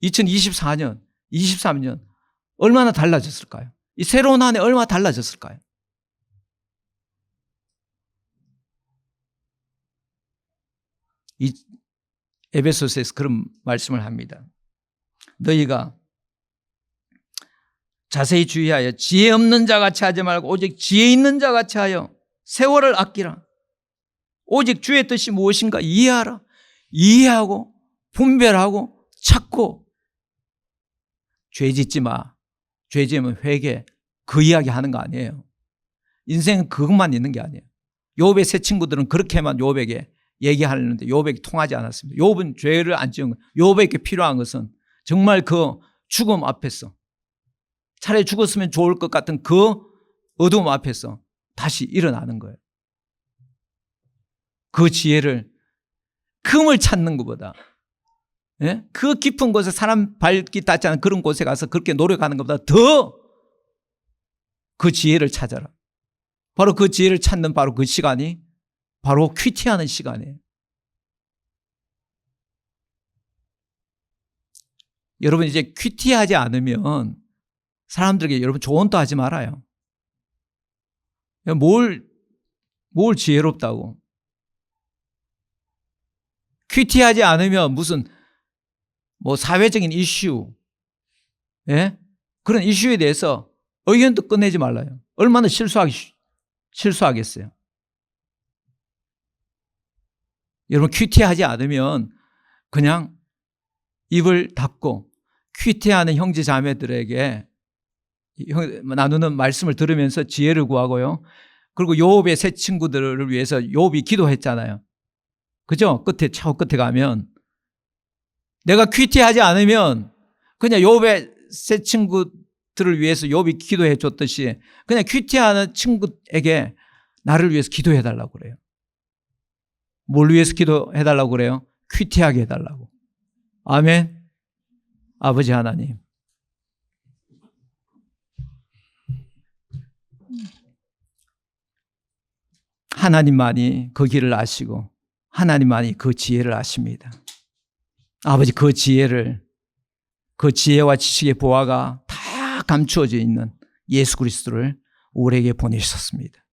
2024년, 23년 얼마나 달라졌을까요? 이 새로운 한 해 얼마나 달라졌을까요? 이 에베소서에서 그런 말씀을 합니다. 너희가 자세히 주의하여 지혜 없는 자같이 하지 말고 오직 지혜 있는 자같이 하여 세월을 아끼라. 오직 주의 뜻이 무엇인가 이해하라. 이해하고 분별하고 찾고. 죄 짓지 마. 죄 지으면 회개. 그 이야기 하는 거 아니에요. 인생은 그것만 있는 게 아니에요. 욥의 세 친구들은 그렇게만 욥에게 얘기하려는데 욥에게 통하지 않았습니다. 욥은 죄를 안 지은 거예요. 욥에게 필요한 것은 정말 그 죽음 앞에서, 차라리 죽었으면 좋을 것 같은 그 어두움 앞에서 다시 일어나는 거예요. 그 지혜를, 금을 찾는 것보다, 예? 그 깊은 곳에 사람 발길 닿지 않은 그런 곳에 가서 그렇게 노력하는 것보다 더 그 지혜를 찾아라. 바로 그 지혜를 찾는 바로 그 시간이 바로 퀴티하는 시간이에요. 여러분 이제 퀴티하지 않으면 사람들에게 여러분 조언도 하지 말아요. 뭘 지혜롭다고. 퀴티하지 않으면 무슨 뭐 사회적인 이슈, 예? 그런 이슈에 대해서 의견도 꺼내지 말라요. 얼마나 실수하겠어요. 여러분, 퀴티하지 않으면 그냥 입을 닫고 퀴티하는 형제 자매들에게 나누는 말씀을 들으면서 지혜를 구하고요. 그리고 욥의 세 친구들을 위해서 욥이 기도했잖아요. 그죠? 저 끝에 가면 내가 퀴티하지 않으면 그냥 욥의 세 친구들을 위해서 욥이 기도해 줬듯이 그냥 퀴티하는 친구에게 나를 위해서 기도해 달라고 그래요. 뭘 위해서 기도해 달라고 그래요? 퀴티하게 해달라고. 아멘. 아버지 하나님, 하나님만이 그 길을 아시고 하나님만이 그 지혜를 아십니다. 아버지, 그 지혜와 지식의 보화가 다 감추어져 있는 예수 그리스도를 우리에게 보내셨습니다.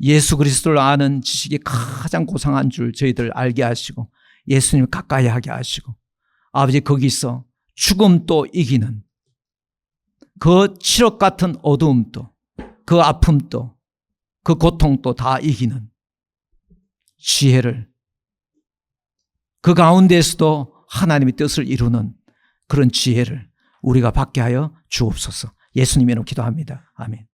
예수 그리스도를 아는 지식이 가장 고상한 줄 저희들 알게 하시고 예수님을 가까이 하게 하시고 아버지, 거기서 죽음도 이기는 그 칠흑 같은 어두움도 그 아픔도 그 고통도 다 이기는 지혜를, 그 가운데에서도 하나님의 뜻을 이루는 그런 지혜를 우리가 받게 하여 주옵소서. 예수님의 이름으로 기도합니다. 아멘.